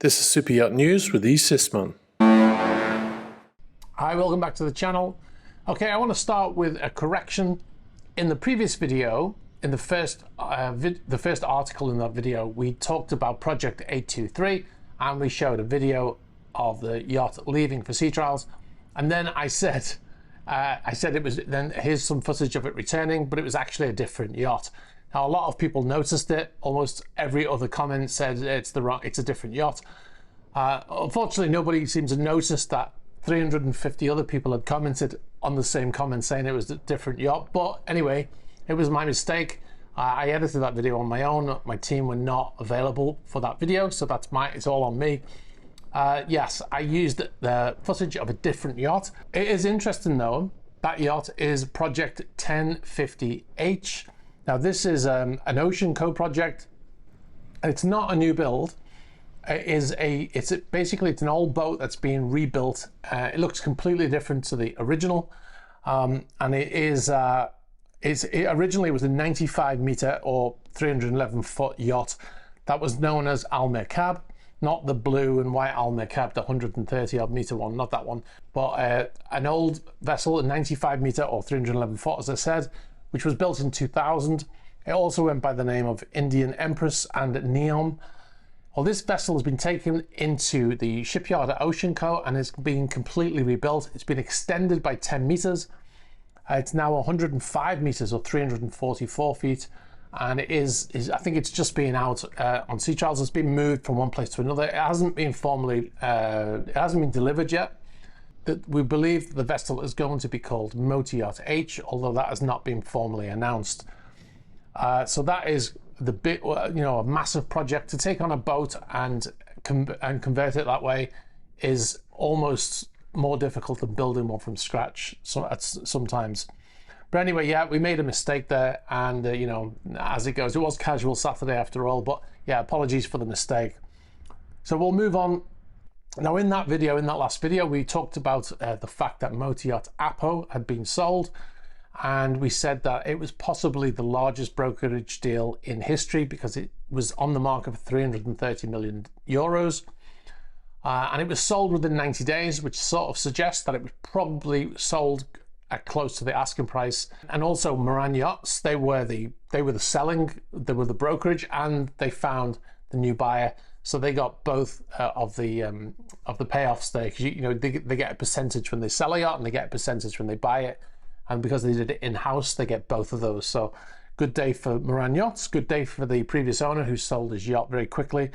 This is Super Yacht News with Sisman. Hi, welcome back to the channel. Okay, I want to start with a correction. In the previous video, in the first article in that video, we talked about Project 823 and we showed a video of the yacht leaving for sea trials. And then I said it was, then here's some footage of it returning, but it was actually a different yacht. Now, a lot of people noticed it. Almost every other comment said it's a different yacht. Unfortunately, nobody seems to notice that 350 other people had commented on the same comment saying it was a different yacht. But anyway, it was my mistake. I edited that video on my own. My team were not available for that video, so it's all on me. Yes, I used the footage of a different yacht. It is interesting though, that yacht is Project 1050H. Now this is an Ocean co-project. It's not a new build. It's basically an old boat that's being rebuilt. It looks completely different to the original, and it originally was a 95 meter or 311 foot yacht that was known as Al Merkab, not the blue and white Al Merkab, the 130 odd meter one, not that one, but an old vessel, a 95 meter or 311 foot, as I said, which was built in 2000. It also went by the name of Indian Empress and Neom. Well, this vessel has been taken into the shipyard at Ocean Co and it's been completely rebuilt. It's been extended by 10 meters. It's now 105 meters or 344 feet. And I think it's just been out on sea trials. It's been moved from one place to another. It hasn't been formally, it hasn't been delivered yet. We believe the vessel is going to be called Yacht H, although that has not been formally announced. So that is the bit, a massive project. To take on a boat and convert it that way is almost more difficult than building one from scratch sometimes. But anyway, yeah, we made a mistake there, and as it goes, it was casual Saturday after all. But yeah, apologies for the mistake. So we'll move on. Now, in that last video, we talked about the fact that Yacht AHPO had been sold, and we said that it was possibly the largest brokerage deal in history because it was on the market for 330 million euros, and it was sold within 90 days, which sort of suggests that it was probably sold at close to the asking price. And also Moran Yachts, they were the brokerage, and they found the new buyer. So they got both of the payoffs there, because they get a percentage when they sell a yacht and they get a percentage when they buy it, and because they did it in-house, they get both of those. So good day for Moran Yachts, good day for the previous owner who sold his yacht very quickly.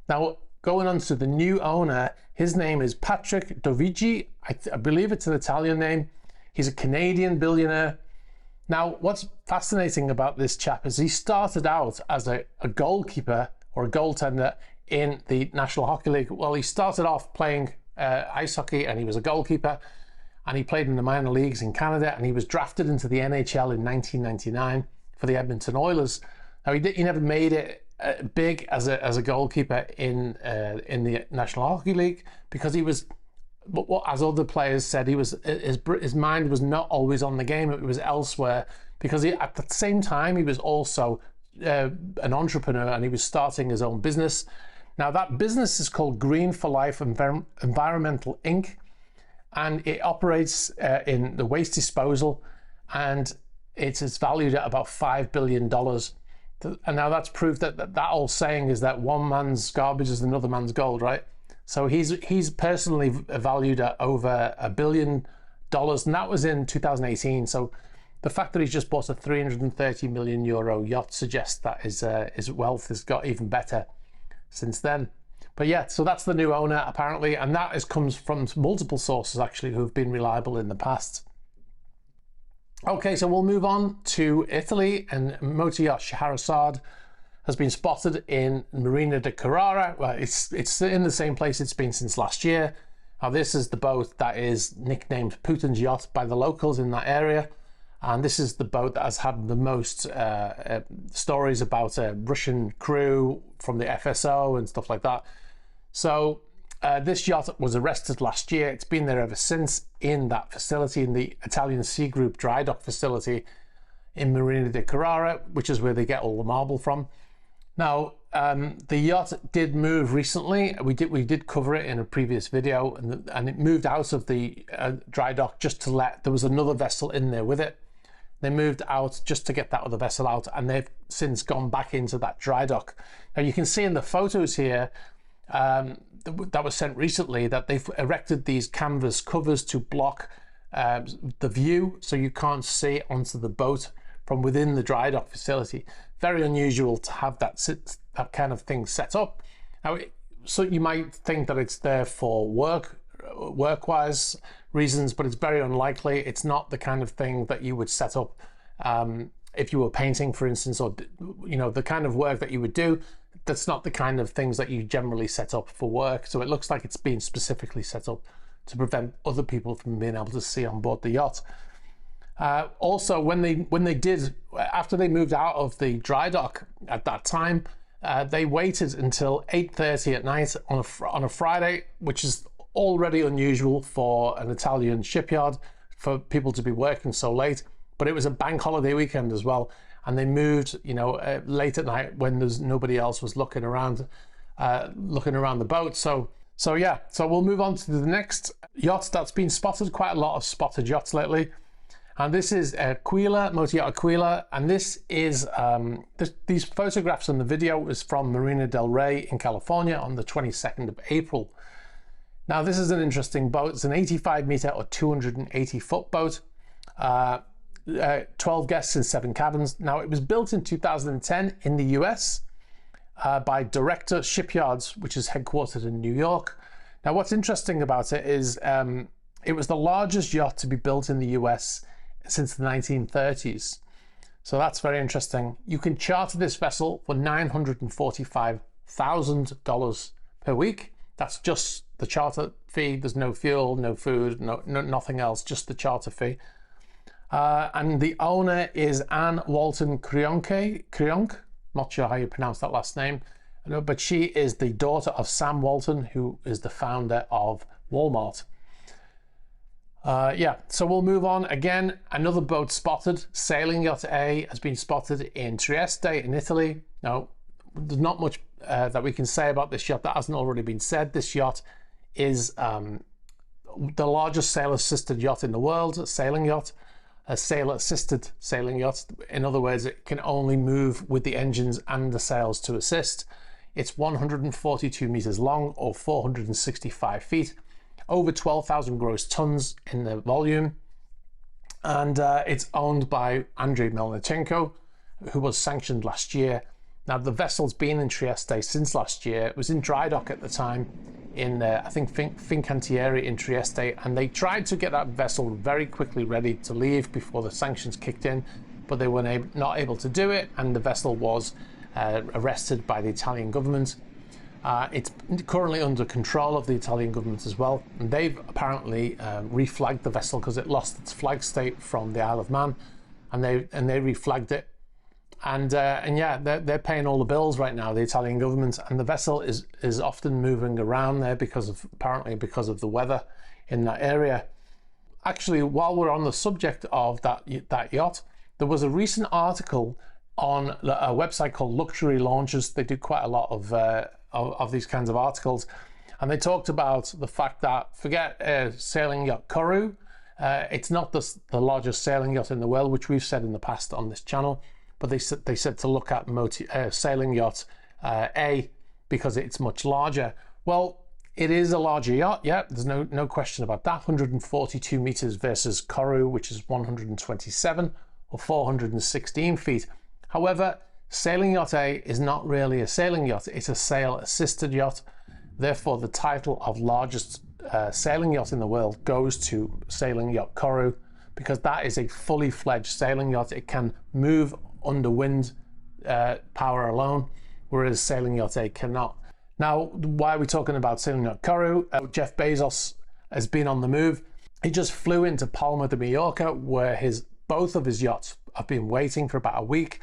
Now going on to the new owner, his name is Patrick Dovigi. I believe it's an Italian name. He's a Canadian billionaire. Now what's fascinating about this chap is he started out as a goalkeeper or a goaltender in the National Hockey League. Well, he started off playing ice hockey and he was a goalkeeper, and he played in the minor leagues in Canada, and he was drafted into the NHL in 1999 for the Edmonton Oilers. Now he never made it big as a goalkeeper in the National Hockey League because he was, as other players said, his mind was not always on the game, it was elsewhere, because at the same time he was also an entrepreneur and he was starting his own business. Now that business is called Green for Life Environmental Inc. and it operates in the waste disposal, and it is valued at about $5 billion. And now that's proof that old saying is that one man's garbage is another man's gold, right? So he's personally valued at over $1 billion, and that was in 2018. So the fact that he's just bought a 330 million euro yacht suggests that his wealth has got even better since then. But yeah, so that's the new owner apparently, and that comes from multiple sources actually who have been reliable in the past. Okay, so we'll move on to Italy, and motor yacht Scheherazade has been spotted in Marina di Carrara. Well, it's in the same place it's been since last year. Now this is the boat that is nicknamed Putin's yacht by the locals in that area. And this is the boat that has had the most stories about a Russian crew from the FSO and stuff like that. So this yacht was arrested last year. It's been there ever since in that facility, in the Italian Sea Group dry dock facility in Marina di Carrara, which is where they get all the marble from. Now, the yacht did move recently. We did cover it in a previous video, and it moved out of the dry dock just to let, there was another vessel in there with it. They moved out just to get that other vessel out, and they've since gone back into that dry dock. Now you can see in the photos here that was sent recently that they've erected these canvas covers to block the view, so you can't see onto the boat from within the dry dock facility. Very unusual to have that kind of thing set up. Now, so you might think that it's there for work-wise reasons, but it's very unlikely. It's not the kind of thing that you would set up if you were painting, for instance, or the kind of work that you would do. That's not the kind of things that you generally set up for work. So it looks like it's been specifically set up to prevent other people from being able to see on board the yacht. Also, when they did, after they moved out of the dry dock at that time, they waited until 8:30 at night on a Friday, which is already unusual for an Italian shipyard for people to be working so late. But it was a bank holiday weekend as well, and they moved, late at night when there's nobody else was looking around the boat. So we'll move on to the next yacht that's been spotted. Quite a lot of spotted yachts lately. And this is Aquila, Motor Yacht Aquila, and this is these photographs and the video is from Marina del Rey in California on the 22nd of April. Now this is an interesting boat. It's an 85 meter or 280 foot boat, 12 guests in 7 cabins. Now it was built in 2010 in the US by Director Shipyards, which is headquartered in New York. Now what's interesting about it is it was the largest yacht to be built in the US since the 1930s. So that's very interesting. You can charter this vessel for $945,000 per week. That's just the charter fee. There's no fuel, no food, nothing else, just the charter fee. And the owner is Anne Walton Crionk. Not sure how you pronounce that last name, but she is the daughter of Sam Walton, who is the founder of Walmart. So we'll move on. Again, another boat spotted. Sailing Yacht A has been spotted in Trieste in Italy. Now, there's not much that we can say about this yacht that hasn't already been said. This yacht is the largest sailor-assisted yacht in the world, a sailing yacht, a sailor-assisted sailing yacht. In other words, it can only move with the engines and the sails to assist. It's 142 meters long, or 465 feet. Over 12,000 gross tons in the volume, and it's owned by Andrei Melnichenko, who was sanctioned last year. Now the vessel's been in Trieste since last year. It was in dry dock at the time in I think Fincantieri in Trieste, and they tried to get that vessel very quickly ready to leave before the sanctions kicked in, but they were not able to do it, and the vessel was arrested by the Italian government. It's currently under control of the Italian government as well, and they've apparently reflagged the vessel because it lost its flag state from the Isle of Man, and they reflagged it, and they're paying all the bills right now, the Italian government, and the vessel is often moving around there apparently because of the weather in that area. Actually, while we're on the subject of that yacht, there was a recent article on a website called Luxury Launches. They do quite a lot of these kinds of articles, and they talked about the fact that, forget sailing yacht Koru, it's not the largest sailing yacht in the world, which we've said in the past on this channel, but they said to look at sailing yacht A because it's much larger. Well, it is a larger yacht, yeah, there's no question about that. 142 meters versus Koru, which is 127 or 416 feet. However, Sailing Yacht A is not really a sailing yacht, it's a sail-assisted yacht. Therefore, the title of largest sailing yacht in the world goes to Sailing Yacht Koru, because that is a fully fledged sailing yacht. It can move under wind power alone, whereas Sailing Yacht A cannot. Now, why are we talking about Sailing Yacht Koru? Jeff Bezos has been on the move. He just flew into Palma de Mallorca, where both of his yachts have been waiting for about a week.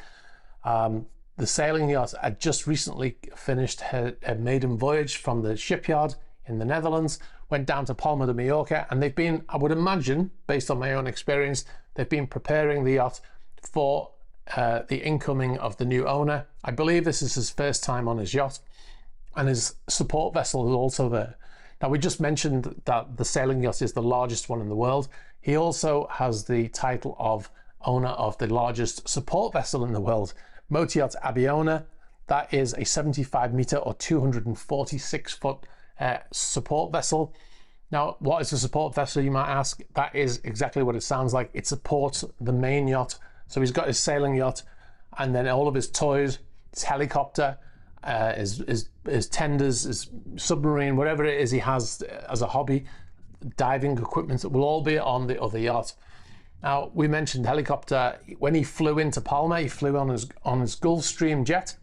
The sailing yacht had just recently finished her maiden voyage from the shipyard in the Netherlands, went down to Palma de Mallorca, and they've been, I would imagine, based on my own experience, they've been preparing the yacht for the incoming of the new owner. I believe this is his first time on his yacht, and his support vessel is also there. Now, we just mentioned that the sailing yacht is the largest one in the world. He also has the title of owner of the largest support vessel in the world, motor yacht Abiona. That is a 75 meter or 246 foot support vessel. Now, what is a support vessel, you might ask? That is exactly what it sounds like. It supports the main yacht. So he's got his sailing yacht, and then all of his toys, his helicopter, his tenders, his submarine, whatever it is he has as a hobby, diving equipment, that will all be on the other yacht. Now, we mentioned helicopter. When he flew into Palma, he flew on his Gulfstream jet,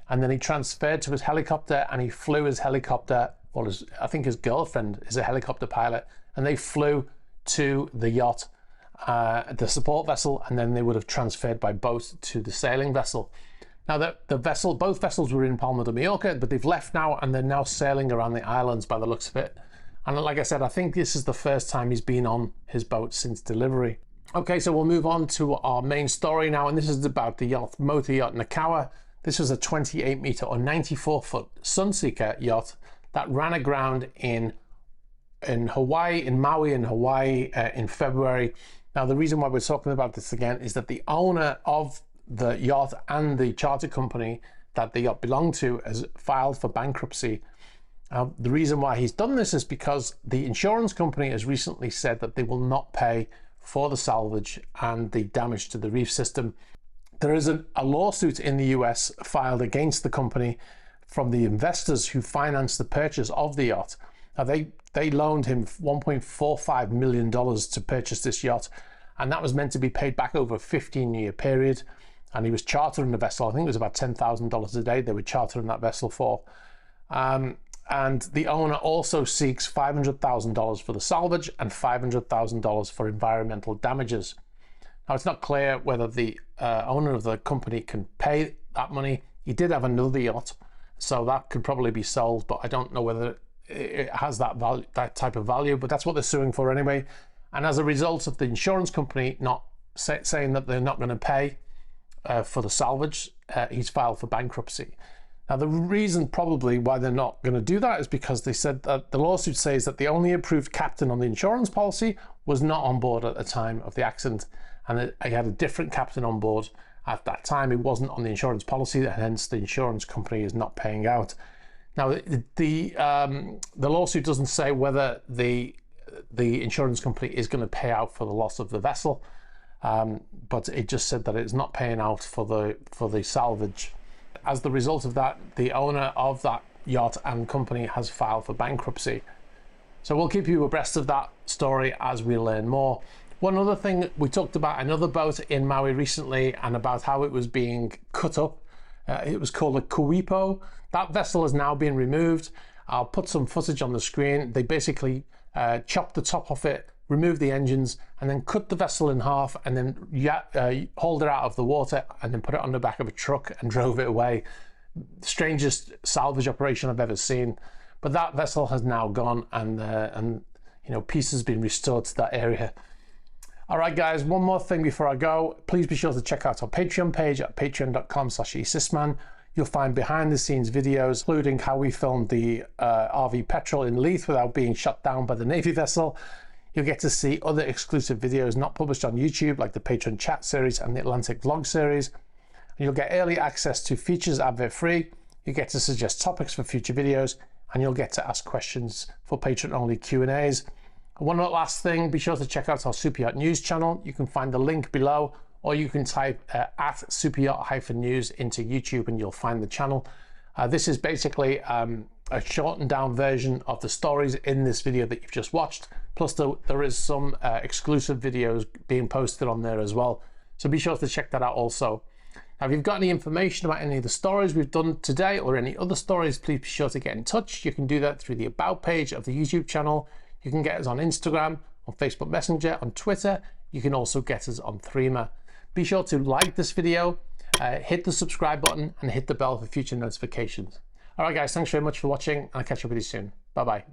and then he transferred to his helicopter, and he flew his helicopter, well, I think his girlfriend is a helicopter pilot, and they flew to the yacht, the support vessel, and then they would have transferred by boat to the sailing vessel. Now, both vessels were in Palma de Mallorca, but they've left now, and they're now sailing around the islands by the looks of it. And like I said, I think this is the first time he's been on his boat since delivery. Okay, so we'll move on to our main story now, and this is about the yacht, motor yacht Nakia. This was a 28 meter or 94 foot Sunseeker yacht that ran aground in Hawaii, in Maui in Hawaii in February. Now, the reason why we're talking about this again is that the owner of the yacht and the charter company that the yacht belonged to has filed for bankruptcy. The reason why he's done this is because the insurance company has recently said that they will not pay for the salvage and the damage to the reef system. There is a lawsuit in the US filed against the company from the investors who financed the purchase of the yacht. Now, they loaned him $1.45 million to purchase this yacht, and that was meant to be paid back over a 15-year period. And he was chartering the vessel. I think it was about $10,000 a day they were chartering that vessel for. And the owner also seeks $500,000 for the salvage and $500,000 for environmental damages. Now, it's not clear whether the owner of the company can pay that money. He did have another yacht, so that could probably be sold, but I don't know whether it has that value, that type of value, but that's what they're suing for anyway. And as a result of the insurance company not saying that they're not going to pay for the salvage, he's filed for bankruptcy. Now, the reason probably why they're not going to do that is because they said that the lawsuit says that the only approved captain on the insurance policy was not on board at the time of the accident, and he had a different captain on board at that time. He wasn't on the insurance policy, and hence the insurance company is not paying out. Now, the lawsuit doesn't say whether the insurance company is going to pay out for the loss of the vessel, but it just said that it's not paying out for the salvage. As the result of that, the owner of that yacht and company has filed for bankruptcy. So we'll keep you abreast of that story as we learn more. One other thing, we talked about another boat in Maui recently and about how it was being cut up. It was called a AHPO. That vessel has now been removed. I'll put some footage on the screen. They basically chopped the top off it, removed the engines, and then cut the vessel in half, and then hauled it out of the water, and then put it on the back of a truck and drove it away. Strangest salvage operation I've ever seen. But that vessel has now gone, and you know, peace has been restored to that area. All right, guys, one more thing before I go. Please be sure to check out our Patreon page at patreon.com/esysman. You'll find behind the scenes videos, including how we filmed the RV Petrel in Leith without being shot down by the Navy vessel. You'll get to see other exclusive videos not published on YouTube, like the Patron Chat series and the Atlantic Vlog series. And you'll get early access to features advert free. You get to suggest topics for future videos, and you'll get to ask questions for patron-only Q&As. One last thing, be sure to check out our SuperYacht News channel. You can find the link below, or you can type at superyacht-news into YouTube and you'll find the channel. This is basically a shortened down version of the stories in this video that you've just watched. Plus there is some exclusive videos being posted on there as well. So be sure to check that out also. Now, if you've got any information about any of the stories we've done today or any other stories, please be sure to get in touch. You can do that through the About page of the YouTube channel. You can get us on Instagram, on Facebook Messenger, on Twitter. You can also get us on Threema. Be sure to like this video, hit the subscribe button, and hit the bell for future notifications. All right, guys, thanks very much for watching, and I'll catch up with you soon. Bye-bye.